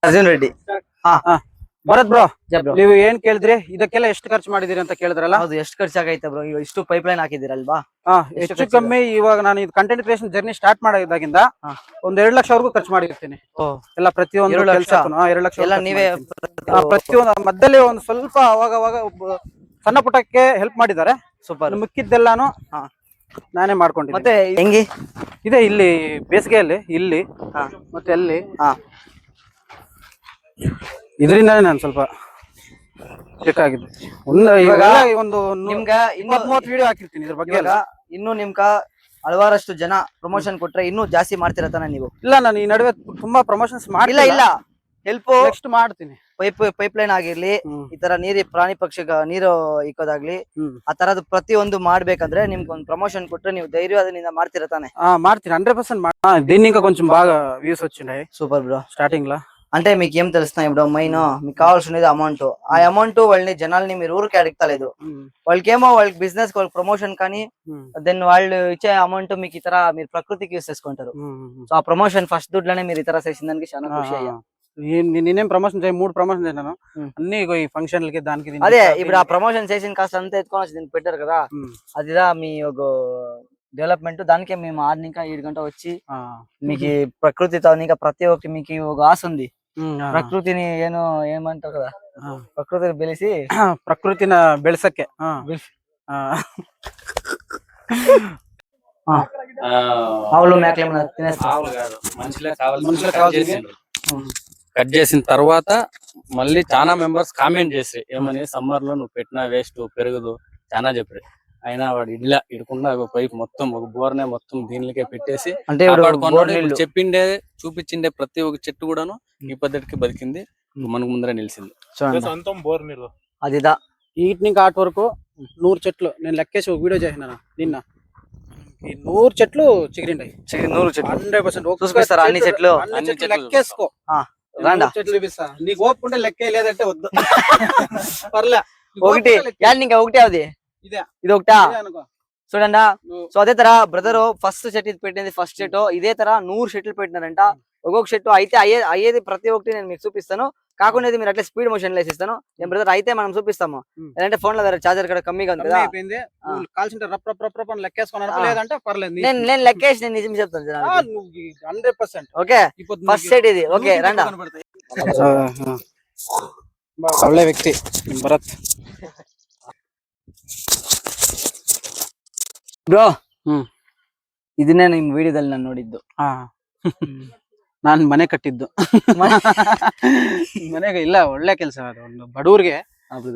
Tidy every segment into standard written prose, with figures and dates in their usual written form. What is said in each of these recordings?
Arjun Reddy. Bharat bro, bro ನೀವು ಏನ್ ಕೇಳಿದ್ರಿ? ಇದಕ್ಕೆಲ್ಲ ಎಷ್ಟು ಖರ್ಚು ಮಾಡಿದಿರಿ ಅಂತ ಕೇಳಿದ್ರಲ್ಲ? ಹೌದು, ಎಷ್ಟು ಖರ್ಚಾಗೈತೆ ಬ್ರೋ? ಈಗ ಇಷ್ಟು ಪೈಪ್ ಲೈನ್ ಹಾಕಿದಿರಲ್ವಾ? ಹೆಚ್ಚು ಕಮ್ಮಿ ಇವಾಗ ನಾನು ಇದು ಕಂಟೆಂಟ್ ಕ್ರಿಯೇಷನ್ ಜರ್ನಿ ಸ್ಟಾರ್ಟ್ ಮಾಡಿದಾಗಿಂದ ಒಂದ್ 2 ಲಕ್ಷವರೆಗೂ ಖರ್ಚು ಮಾಡಿರ್ತೀನಿ. ಎಲ್ಲ ಪ್ರತಿಯೊಂದು 2 ಲಕ್ಷ? 2 ಲಕ್ಷ ಎಲ್ಲ ನೀವೇ? ಪ್ರತಿಯೊಂದು ಮಧ್ಯದಲ್ಲಿ ಒಂದು ಸ್ವಲ್ಪ ಅವಾಗ ಸಣ್ಣ ಪುಟ್ಟಕ್ಕೆ ಹೆಲ್ಪ್ ಮಾಡಿದ್ದಾರೆ. ಸೂಪರ್. ಮಿಕ್ಕಿದ್ದೆಲ್ಲಾನು ನಾನೇ ಮಾಡ್ಕೊಂಡಿದ್ದೀನಿ. ಮತ್ತೆ ಹೆಂಗಿ ಇದೆ ಇಲ್ಲಿ ಬೇಸಿಗೆಯಲ್ಲಿ ಇಲ್ಲಿ ಮತ್ತೆ ಅಲ್ಲಿ ಇದರಿಂದಾನೇ ನಾನು ಸ್ವಲ್ಪ ಬೇಕಾಗಿದೆ. ಇವಾಗ ಒಂದು ನಿಮ್ಗ 20-30 ವಿಡಿಯೋ ಹಾಕಿರ್ತೀನಿ ಇದ್ರ ಬಗ್ಗೆ. ಇನ್ನು ನಿಮ್ಗ ಹಲವಾರಷ್ಟು ಜನ ಪ್ರಮೋಷನ್ ಕೊಟ್ರೆ ಇನ್ನೂ ಜಾಸ್ತಿ ಮಾಡ್ತೀರ ತಾನೆ ನೀವು? ಇಲ್ಲ, ನಾನು ಈ ನಡುವೆ ತುಂಬಾ ಪ್ರಮೋಷನ್ಸ್ ಮಾಡಿಲ್ಲ. ಇಲ್ಲ ಹೆಲ್ಪ್ ನೆಕ್ಸ್ಟ್ ಮಾಡ್ತೀನಿ. ಪೈಪ್ ಲೈನ್ ಆಗಿರ್ಲಿ, ಈ ತರ ಪ್ರಾಣಿ ಪಕ್ಷಿ ನೀರು ಇಕ್ಕೋದಾಗ್ಲಿ, ಆ ತರದ್ ಪ್ರತಿಯೊಂದು ಮಾಡ್ಬೇಕಂದ್ರೆ ನಿಮ್ಗೆ ಒಂದು ప్రమోషన్ కొట్టే ನೀವು ధైర్యవాదದಿಂದ ಮಾಡ್ತೀರಾ ತಾನೆ? ಮಾಡ್ತೀನಿ 100%. దీన్ని ఇంకా కొంచెం బాగా వ్యూస్ వచ్చినాయి. Super bro. స్టార్టింగ్ లో అంటే మీకు ఏం తెలుస్తున్నాయి ఇప్పుడు మెయిన్ మీకు కావాల్సినది అమౌంట్. ఆ అమౌంట్ వాళ్ళని జనాల్ని మీరు ఊరికి అడుగుతలేదు. వాళ్ళకేమో వాళ్ళకి బిజినెస్ వాళ్ళకి ప్రమోషన్ కానీ దెన్ వాళ్ళు ఇచ్చే అమౌంట్ మీకు ఇతర మీరు ప్రకృతికి యూస్ చేసుకుంటారు. సో ఆ ప్రమోషన్ ఫస్ట్ దుడ్లోనే మీరు ఇతర చేసిన దానికి చాలా ఖుషి అయ్యా. నేనేం ప్రమోషన్ 3 ప్రమోషన్ చేశాను అన్ని ఈ ఫంక్షన్లకి దానికి. అదే ఇప్పుడు ఆ ప్రమోషన్ చేసిన కాస్ట్ అంతా ఎత్తుకొని వచ్చి దీనికి పెట్టారు కదా, అదిదా మీ ఒక ಡೆವಲಪ್ಮೆಂಟ್. దానికే మేము 6 నుంచి 7 గంట వచ్చి మీకు ప్రకృతితో ఇంకా ప్రతి ఒక్క మీకు ఒక ఆశ ఉంది. ಪ್ರಕೃತಿನಿ ಏನು ಏమంటారు కదా, ಪ್ರಕೃತಿನ ಬೆಳೆಸಿ ಪ್ರಕೃತಿನ ಬೆಳೆಸಕ್ಕೆ ఆవులు మేకలు తినేస్తారు. కట్ చేసిన తర్వాత మళ్ళీ చాలా మెంబర్స్ కామెంట్ చేసి ఏమని సమ్మర్ లో నువ్వు పెట్టినా వేస్ట్ పెరగదు చాలా చెప్పారు. అయినా వాడు ఇడకుండా పైప్ మొత్తం ఒక బోర్నే మొత్తం దీనికే పెట్టేసి అంటే చెప్పిండే చూపించిండే ప్రతి ఒక్క చెట్టు కూడాను ఈ పద్ధతికి బతికింది, మనకు ముందర నిలిచింది. అదిదా ఈట్ నుంచి ఆట్ వరకు 100 చెట్లు నేను లెక్కేసి ఒక వీడియో చేసినా నిన్న. ఈ 100 చెట్లు చిగిరిండాయి. 100 చెట్లు 100% చూపిస్తారా? అన్ని చెట్లు లెక్కేసుకో. చెట్లు చూపిస్తా. నీకు ఓపుకుంటే లెక్కే, లేదంటే వద్దు. పర్లే. ఒకటి ఇంకా ఒకటి అది ఇది ఒకటా చూడండి. సో అదే తర బ్రదర్ ఫస్ట్ చెట్టు ఇది పెట్టింది, ఫస్ట్ చెట్టు ఇదే తర 100 చెట్లు పెట్టినారంట. ఒక్కొక్క చెట్టు అయితే అయ్యేది ప్రతి ఒక్కటి నేను మీకు చూపిస్తాను. కాకుండా మీరు అట్లా స్పీడ్ మోషన్ వేసిస్తాను నేను బ్రదర్. అయితే మనం చూపిస్తాము, లేదంటే ఫోన్ లో చార్జర్ కూడా కమ్మిగా ఉంది కదా. నేను లెక్కేసి నేను నిజం చెప్తాను 100%. ఓకే, ఫస్ట్ సెట్ ఇది. ఓకే రండా. ಒಳ್ಳೆ ವ್ಯಕ್ತಿ ಭರತ್ ಬ್ರೋ. ಇದನ್ನೇ ನಿಮ್ ವಿಡಿಯೋದಲ್ಲಿ ನಾನು ನೋಡಿದ್ದು. ನಾನ್ ಮನೆ ಕಟ್ಟಿದ್ದು. ಮನೆಗೆ ಇಲ್ಲ, ಒಳ್ಳೆ ಕೆಲಸ ಅದು. ಒಂದು ಬಡವ್ರಿಗೆ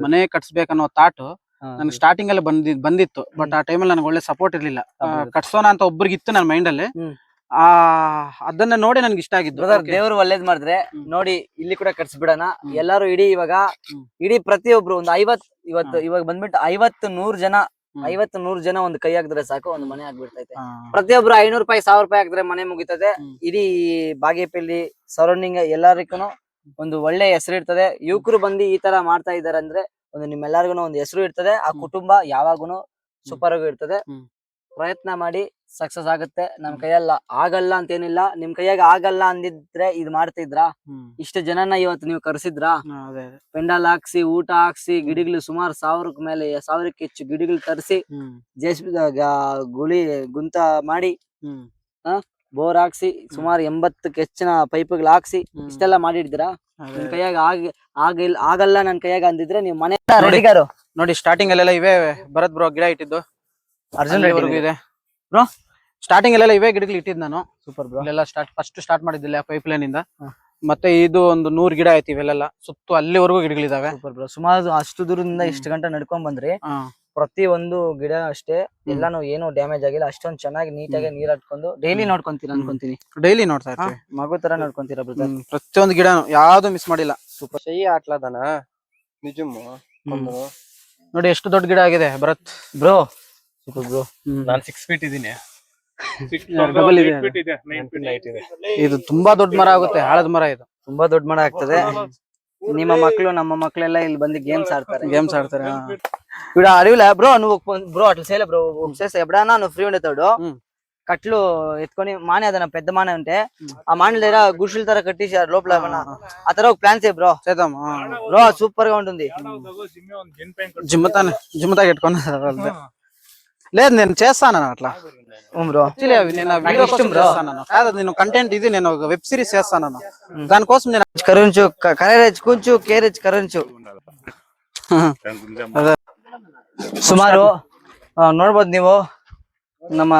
ಮನೆ ಕಟ್ಸ್ಬೇಕನ್ನೋ ಥಾಟ್ ನನ್ಗೆ ಸ್ಟಾರ್ಟಿಂಗ್ ಅಲ್ಲಿ ಬಂದಿತ್ತು. ಬಟ್ ಆ ಟೈಮಲ್ಲಿ ನನಗೆ ಒಳ್ಳೆ ಸಪೋರ್ಟ್ ಇರ್ಲಿಲ್ಲ. ಕಟ್ಸೋಣ ಅಂತ ಒಬ್ರಿಗಿತ್ತು ನನ್ನ ಮೈಂಡ್ ಅಲ್ಲಿ. ಅದನ್ನ ನೋಡಿ ನನ್ಗೆ ಇಷ್ಟ ಆಗಿದ್ದು. ದೇವ್ರು ಒಳ್ಳೇದ್ ಮಾಡಿದ್ರೆ ನೋಡಿ ಇಲ್ಲಿ ಕೂಡ ಕಟ್ಸ್ಬಿಡೋಣ ಎಲ್ಲಾರು. ಇಡೀ ಪ್ರತಿಯೊಬ್ರು ಒಂದು 50 ಇವಾಗ ಬಂದ್ಬಿಟ್ಟು 50-100 ಜನ ಒಂದು ಕೈ ಹಾಕಿದ್ರೆ ಸಾಕು, ಒಂದು ಮನೆ ಆಗ್ಬಿಡ್ತೈತೆ. ಪ್ರತಿಯೊಬ್ರು 500 ರೂಪಾಯಿ 1000 ರೂಪಾಯಿ ಹಾಕಿದ್ರೆ ಮನೆ ಮುಗಿತದೆ. ಇಡೀ ಬಾಗೇಪಲ್ಲಿ ಸರೌಂಡಿಂಗ್ ಎಲ್ಲರಿಗೂ ಒಂದು ಒಳ್ಳೆ ಹೆಸರು ಇರ್ತದೆ. ಯುವಕರು ಬಂದು ಈ ತರ ಮಾಡ್ತಾ ಇದಾರೆ ಅಂದ್ರೆ ಒಂದು ನಿಮ್ಮೆಲ್ಲರಿಗೂ ಒಂದು ಹೆಸರು ಇರ್ತದೆ. ಆ ಕುಟುಂಬ ಯಾವಾಗೂ ಸೂಪರ್ ಆಗಿ ಇರ್ತದೆ. ಪ್ರಯತ್ನ ಮಾಡಿ ಸಕ್ಸಸ್ ಆಗುತ್ತೆ. ನಮ್ ಕೈಯಲ್ಲ ಆಗಲ್ಲ ಅಂತೇನಿಲ್ಲ. ನಿಮ್ ಕೈಯಾಗ ಆಗಲ್ಲ ಅಂದಿದ್ರೆ ಇದು ಮಾಡ್ತಿದ್ರಾ? ಇಷ್ಟು ಜನನ ಇವತ್ತು ನೀವು ಕರ್ಸಿದ್ರಾ? ಪೆಂಡಾಲ್ ಹಾಕ್ಸಿ, ಊಟ ಹಾಕ್ಸಿ, ಗಿಡಗಳು ಸುಮಾರು 1000ಕ್ಕೆ ಹೆಚ್ಚು ಗಿಡಗಳು ತರಿಸಿ, ಜೆಸಿಬಿ ಗುಂತ ಮಾಡಿ, ಬೋರ್ ಹಾಕ್ಸಿ, ಸುಮಾರು 80ಕ್ಕೆ ಹೆಚ್ಚಿನ ಪೈಪ್ಗಳು ಹಾಕ್ಸಿ ಇಷ್ಟೆಲ್ಲ ಮಾಡಿದ್ರಾ? ನಿಮ್ ಕೈಯಾಗ ಆಗಲ್ಲ ನನ್ ಕೈಯಾಗ ಅಂದಿದ್ರೆ ನೀವು ಮನೆ ನೋಡಿ. ಸ್ಟಾರ್ಟಿಂಗ್ ಅಲ್ಲೆಲ್ಲ ಇವೇ ಭರತ್ ಬ್ರೋ ಗಿಡ ಇಟ್ಟಿದ್ದು. ಅರ್ಜುನ್ ಇದೆ ಬ್ರೋ. ಸ್ಟಾರ್ಟಿಂಗ್ ಅಲ್ಲೆಲ್ಲ ಇವೇ ಗಿಡಗಳು ಇಟ್ಟಿದ್ ನಾನು. Super bro. ಇಲ್ಲೆಲ್ಲ ಫಸ್ಟ್ ಸ್ಟಾರ್ಟ್ ಮಾಡಿದ್ದಿಲ್ಲ ಪೈಪ್ ಲೈನ್ ಇಂದ. ಮತ್ತೆ ಇದು ಒಂದು 100 ಗಿಡ ಐತಿ. ಇವೆಲ್ಲ ಸುತ್ತು ಅಲ್ಲಿವರೆಗೂ ಗಿಡಗಳಿದಾವೆ. Super bro. ಸುಮಾರು ಅಷ್ಟು ದೂರದಿಂದ ಇಷ್ಟು ಗಂಟೆ ನಡ್ಕೊಂಡ್ ಬಂದ್ರಿ. ಪ್ರತಿ ಒಂದು ಗಿಡ ಅಷ್ಟೇ ಎಲ್ಲಾನು ಏನು ಡ್ಯಾಮೇಜ್ ಆಗಿಲ್ಲ. ಅಷ್ಟೊಂದು ಚೆನ್ನಾಗಿ ನೀಟಾಗಿ ನೀರ್ ಹಾಕೊಂಡು ಡೈಲಿ ನೋಡ್ಕೊಂತೀರ ಅನ್ಕೊಂತೀನಿ. ಡೈಲಿ ನೋಡ್ತಾ ಇರ್ತೀವಿ, ಮಗು ತರ ನೋಡ್ಕೊಂತೀರ ಬ್ರದರ್. ಪ್ರತಿಯೊಂದು ಗಿಡ ಯಾವ್ದು ಮಿಸ್ ಮಾಡಿಲ್ಲ. ಸೂಪರ್. ಆಟ್ಲದನ ನಿಜಮ್ಮು ನೋಡಿ ಎಷ್ಟು ದೊಡ್ಡ ಗಿಡ ಆಗಿದೆ ಭರತ್ ಬ್ರೋ. Super bro. ನಾನು 6 ಫೀಟ್ ಇದೀನಿ. ಇದು ತುಂಬಾ ದೊಡ್ಡ ಮರ ಆಗುತ್ತೆ. ಆಳದ ಮರ ಇದು ತುಂಬಾ ದೊಡ್ಡ ಮರ ಆಗ್ತದೆ. ನಿಮ್ಮ ಮಕ್ಕಳು ನಮ್ಮ ಮಕ್ಕಳೆಲ್ಲ ಇಲ್ಲಿ ಬಂದು ಗೇಮ್ಸ್ ಆಡ್ತಾರೆ. ఇప్పుడు అడవిలో బ్రో నువ్వు బ్రో అట్లా చేయలే బ్రో. చేస్తే ఎప్పుడైనా నువ్వు ఫ్రీ ఉండేతాడు కట్లు ఎత్తుకొని మానే అదన పెద్ద మానే ఉంటే ఆ మానే దగ్గర గుడిసెల తర కట్టేసారు లోపల ఏమన్నా ఆ తర్వాత ఒక ప్లాన్ చేయ బ్రో చేద్దాం బ్రో సూపర్ గా ఉంటుంది జిమ్తా పెట్టుకున్నా లేదు నేను చేస్తాను అట్లా బ్రో Actually అవి నేను వీడియో కోసం చేస్తాను కాదు నేను కంటెంట్ ఇది నేను ఒక వెబ్ సిరీస్ చేస్తాను దానికోసం నేను కరుంచు కరేజ్ కుంచు కేరేజ్ కరుంచు ಅದೇ. ಸುಮಾರು ನೋಡ್ಬೋದು ನೀವು ನಮ್ಮ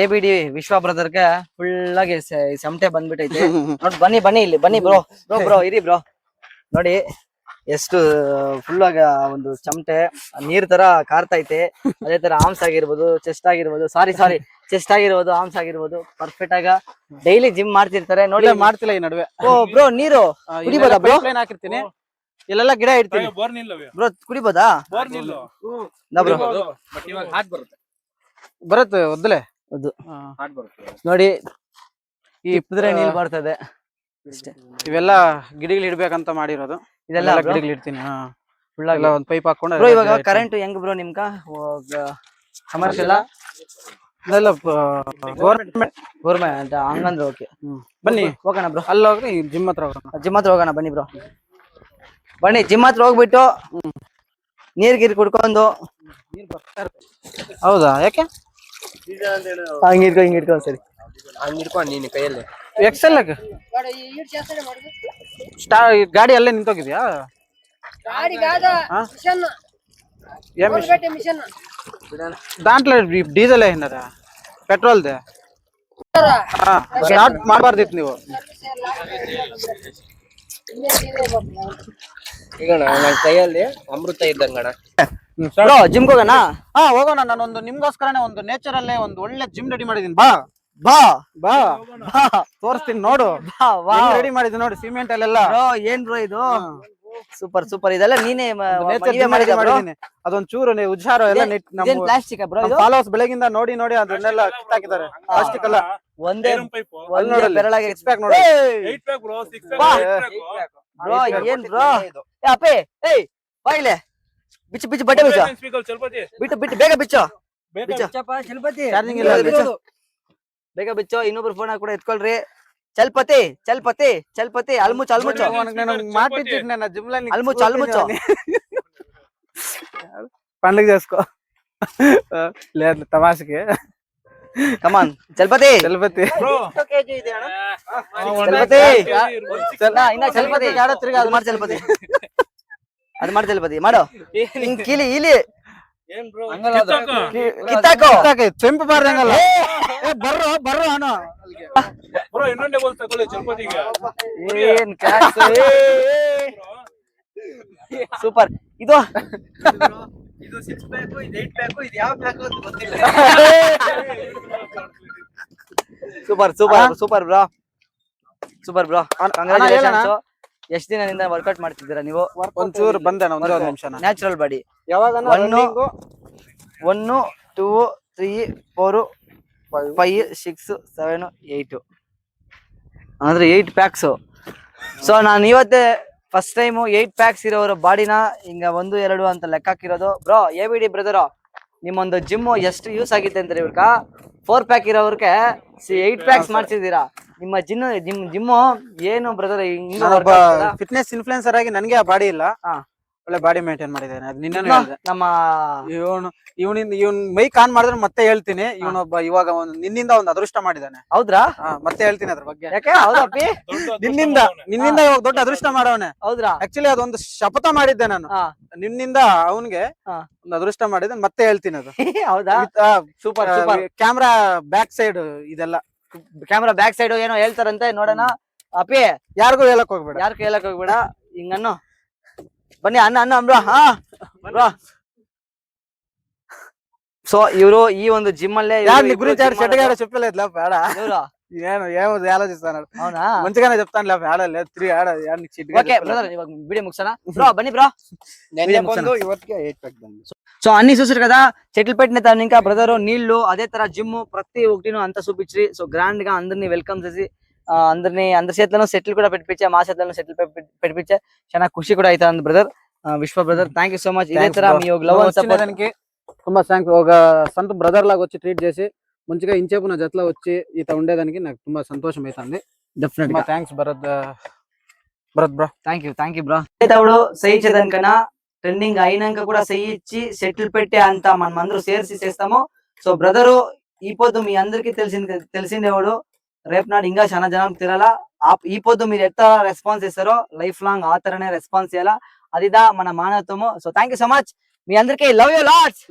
ABD ವಿಶ್ವ ಬ್ರದರ್ಗೆ ಫುಲ್ ಆಗಿ ಸೆಮಟೆ ಬಂದ್ಬಿಟ್ಟೈತೆ ನೋಡಿ ಬನ್ನಿ ಇಲ್ಲಿ ಬನ್ನಿ ಬ್ರೋ ಇರಿ ಬ್ರೋ ನೋಡಿ ಎಷ್ಟು ಫುಲ್ ಆಗ ಒಂದು ಚಮಟೆ ನೀರ್ ತರ ಕಾರ್ತೈತೆ ಅದೇ ತರ ಆರ್ಮ್ಸ್ ಆಗಿರ್ಬೋದು ಚೆಸ್ಟ್ ಆಗಿರ್ಬೋದು ಸಾರಿ ಚೆಸ್ಟ್ ಆಗಿರ್ಬೋದು ಆರ್ಮ್ಸ್ ಆಗಿರ್ಬೋದು ಪರ್ಫೆಕ್ಟ್ ಆಗ ಡೈಲಿ ಜಿಮ್ ಮಾಡ್ತಿರ್ತಾರೆ ನೋಡಿ ಮಾಡ್ತಿಲ್ಲ ಈ ನಡುವೆ ಓ ಬ್ರೋ ನೀರು ಕುಡಿಬೋದಾ ಬ್ರೋ ಹಾಕಿರ್ತೀನಿ ಇಲ್ಲೆಲ್ಲ ಗಿಡ ಇಡ್ತೀನಿ ಬ್ರೋ ಕುಡಿಬೋದಾ ಬ್ರೋ ಬರುತ್ತೆ ಒದ್ದಲೆ ನೋಡಿ ಈ ಇಪ್ಪಿದ್ರೆ ನೀಲ್ ಬರ್ತದೆ ಇವೆಲ್ಲ ಗಿಡಗಳು ಇಡ್ಬೇಕಂತ ಮಾಡಿರೋದು ಇದೆಲ್ಲ ಗಿಡಗಳು ಇಡ್ತೀನಿ ಫುಲ್ ಆಗಿ ಒಂದ್ ಪೈಪ್ ಹಾಕೊಂಡು ಬ್ರೋ ಇವಾಗ ಕರೆಂಟ್ ಹೆಂಗ್ ಬ್ರೋ ನಿಮ್ಗ ಕಮರ್ಷಿಯಲ್ ಇದೆಲ್ಲ ಗೌರ್ಮೆಂಟ್ ಹಂಗಂದ್ರೆ ಓಕೆ ಬನ್ನಿ ಹೋಗೋಣ ಬ್ರೋ ಅಲ್ಲಿ ಹೋಗ್ರಿ ಜಿಮ್ ಹತ್ರ ಹೋಗೋಣ ಜಿಮ್ ಹತ್ರ ಹೋಗೋಣ ಬನ್ನಿ ಬ್ರೋ ಬನ್ನಿ ಜಿಮ್ ಹತ್ರ ಹೋಗ್ಬಿಟ್ಟು ನೀರ್ ಗೀರ್ ಕುಡ್ಕೊಂಡು ಹೌದಾ ಯಾಕೆ ಹಿಂಗಿಡ್ಕೊ ಸರಿ ನೀನು ಕೈಯಲ್ಲಿ ಎಕ್ಸೆಲ್ ಗಾಡಿ ಅಲ್ಲೇ ನಿಂತೋಗಿದ್ಯಾ దాంట్లో డీజిల్ అయినారా పెట్రోల్ దే స్టార్ట్ ಮಾಡಬಾರ್ದಿತ್ತು ನೀವು ಈಗ ನನ್ನ ಕೈಯಲ್ಲಿ ಅಮೃತ ಇದ್ದಂಗಣ ಬ್ರೋ ಜಿಮ್ ಹೋಗೋಣ ಹೋಗೋಣ ನಾನೊಂದು ನಿಮ್ಗೋಸ್ಕರನೇ ಒಂದು ನೇಚರ್ ಅಲ್ಲೇ ಒಂದು ಒಳ್ಳೆ ಜಿಮ್ ರೆಡಿ ಮಾಡಿದೀನಿ ಬಾ ಬಾ ಬಾ ಬಾ ತೋರಿಸ್ತೀನಿ ನೋಡು ರೆಡಿ ಮಾಡಿದೀನಿ ನೋಡಿ ಸಿಮೆಂಟ್ ಅಲ್ಲೆಲ್ಲ ಬ್ರೋ ಏನ್ ಬ್ರೋ ಇದು ಸೂಪರ್ ಇದೆಲ್ಲ ನೀನೇ ಮಾಡಿದೀನಿ ಅದೊಂದ್ ಚೂರು ಹುಷಾರು ಎಲ್ಲ ಪ್ಲಾಸ್ಟಿಕ್ ಬ್ರೋ ಇದು ಫಾಲೋವರ್ಸ್ ಬೆಳಗಿಂದ ನೋಡಿ ಅದನ್ನೆಲ್ಲ ಕಿತ್ತಾಕಿದ್ದಾರೆ ಪ್ಲಾಸ್ಟಿಕ್ ಅಲ್ಲ ಒಂದೇ ಬೆರಳಾಗಿ ಎಕ್ಸ್ಪ್ಯಾಕ್ ನೋಡಿ ಬ್ರೋ ಏನ್ ಬ್ರೋ ಅಪ್ಪೆ ಏಯ್ ಬಾಯಿಲೆ ಬಿಚ್ಚು ಬಟ್ಟೆ ಬಿಚ್ಚು ಬೇಗ ಬಿಚ್ಚು ಚಾರ್ಜಿಂಗ್ ಇಲ್ಲ ಬೇಗ ಬಿಚ್ಚು ಇನ್ನೊಬ್ರು ಫೋನ್ ಕೂಡ ಎತ್ಕೊಳ್ರಿ ಚಲ್ಪತಿ ಅಲ್ಮುಚ್ಚು అల్ముచ్చు పండుగ చేసుకో లేదు తమాషకి కమాన్ చల్పతి ಅದು ಮಾಡಿ ಚಲ್ಪತಿ ಮಾಡೋ ಕೀಲಿ ಇಲ್ಲಿ ಚೆಂಪು ಬಾರ್ದಂಗಲ್ಲ ಬರ್ರೋ ಅನೋ ಸೂಪರ್ ಇದು ಸೂಪರ್ ಬ್ರೋ ಕಂಗ್ರಾಚುಲೇಷನ್ಸ್ ಎಷ್ಟು ದಿನದಿಂದ ವರ್ಕೌಟ್ ಮಾಡ್ತಿದ್ದೀರಾ ನೀವು ಒಂಚೂರು ಬಂದೆ ಒಂದು ನಿಮಿಷ ನ್ಯಾಚುರಲ್ ಬಾಡಿ ಯಾವಾಗ 1 2 3 4 5 6 7 8 ಅಂದ್ರೆ 8 ಪ್ಯಾಕ್ಸ್ ಸೊ ನಾನು ಇವತ್ತೇ ಫಸ್ಟ್ ಟೈಮ್ 8 ಪ್ಯಾಕ್ಸ್ ಇರೋರ ಬಾಡಿನ ಹಿಂಗ 1 2 ಅಂತ ಲೆಕ್ಕ ಹಾಕಿರೋದು ಬ್ರೋ ABD ಬ್ರದರ್ ನಿಮ್ಮೊಂದು ಜಿಮ್ ಎಷ್ಟು ಯೂಸ್ ಆಗಿದೆ ಅಂದ್ರೆ ಇವ್ರಕ 4 ಪ್ಯಾಕ್ ಇರೋರ್ಗೆ 8 ಪ್ಯಾಕ್ಸ್ ಮಾಡ್ಸಿದೀರಾ ನಿಮ್ಮ ಜಿಮ್ ಏನು ಬ್ರದರ್ ಫಿಟ್ನೆಸ್ ಇನ್ಫ್ಲುಯೆನ್ಸರ್ ಆಗಿ ನನಗೆ ಆ ಬಾಡಿ ಇಲ್ಲ ಒಳ್ಳೆ ಬಾಡಿ ಮೇಂಟೈನ್ ಮಾಡಿದ್ದಾನೆ ಅದು ನಿನ್ನ ನಮ್ಮ ಇವನ್ ಮೈ ಕಾನ್ ಮಾಡಿದ್ರೆ ಮತ್ತೆ ಹೇಳ್ತೀನಿ ಇವನೊಬ್ಬ ಇವಾಗ ನಿನ್ನಿಂದ ಒಂದು ಅದೃಷ್ಟ ಮಾಡಿದ್ದಾನೆ ಹೌದ್ರಾ ಮತ್ತೆ ಹೇಳ್ತೀನಿ ಅದ್ರ ಬಗ್ಗೆ ಯಾಕೆ ಹೌದಪ್ಪಿ ನಿನ್ನಿಂದ ಇವಾಗ ದೊಡ್ಡ ಅದೃಷ್ಟ ಮಾಡವನೆ ಹೌದ್ರಾ ಆಕ್ಚುಲಿ ಅದೊಂದು ಶಪಥ ಮಾಡಿದ್ದೆ ನಾನು ನಿನ್ನಿಂದ ಅವನ್ಗೆ ಒಂದು ಅದೃಷ್ಟ ಮಾಡಿದ್ರೆ ಮತ್ತೆ ಹೇಳ್ತೀನಿ ಅದು ಹೌದಾ ಸೂಪರ್ ಕ್ಯಾಮ್ರಾ ಬ್ಯಾಕ್ ಸೈಡ್ ಇದೆಲ್ಲ ಕ್ಯಾಮ್ರಾ ಬ್ಯಾಕ್ ಸೈಡ್ ಏನೋ ಹೇಳ್ತಾರಂತೆ ನೋಡೋಣ ಅಪ್ಪಿ ಯಾರಿಗೂ ಹೇಳಕ್ ಹೋಗ್ಬೇಡ ಹಿಂಗನ್ನು ಬನ್ನಿ ಅನ್ನ ಬ್ರೋ ಬ್ರೋ ಸೊ ಇವರು ಈ ಒಂದು ಜಿಮ್ ಅಲ್ಲೇ చెప్పలే ఇట్లా పేడ ఏమో ఆలోచిస్తాను అవునా మంచిగానే చెప్తాను లే పేడ లేదు 3 ఆడ ఓకే బ్రదర్ ఇವಾಗ వీడియో ముగిసనా బ్రో బన్నీ బ్రో ಇವತ್ತಿಗೆ 8 ಪ್ಯಾಕ್ ಬಂದು సో అన్ని చూసారు కదా చెట్లు పెట్టిన తను ఇంకా బ్రదర్ నీళ్లు అదే తర జిమ్ ప్రతి ఒక్కటిను అంతా చూపించి సో గ్రాండ్ గా అందరినీ వెల్కమ్ చేసి అందరి చేతులను సెటిల్ కూడా పెట్టించా మా చేతులను సెటిల్ పెట్టించా చాలా ఖుషి కూడా అవుతుంది బ్రదర్ విశ్వ brother thank you so much ఇదే తర మీ లవ్ అండ్ సపోర్ట్ ತುಂಬಾ ಥ್ಯಾಂಕ್ಸ್ ఒక సంత బ్రదర్ లాగా వచ్చి ట్రీట్ చేసి మంచిగా ఇంచేపు నా జతలో వచ్చి ఈత ఉండేదానికి నాకు ತುಂಬಾ సంతోషం అవుతుంది. Definite thanks Bharat bro. Thank you bro. తవుడు సై ఇచ్చేదానికన్నా ట్రెండింగ్ అయినాక కూడా సై ఇచ్చి సెటిల్ పెట్టే అంత మనం అందరూ షేర్స్ చేస్తాము. సో బ్రదరు ఈ పొద్దు మీ అందరికి తెలిసిందేవాడు, రేపు నాడు ఇంకా చాలా జనం తినాలా. ఈ పొద్దు మీరు ఎట్లా రెస్పాన్స్ ఇస్తారో లైఫ్ లాంగ్ ఆ తరనే రెస్పాన్స్ చేయాలా, అదిదా మన మానవత్వము. So thank you so much మీ అందరికి. Love you LADS.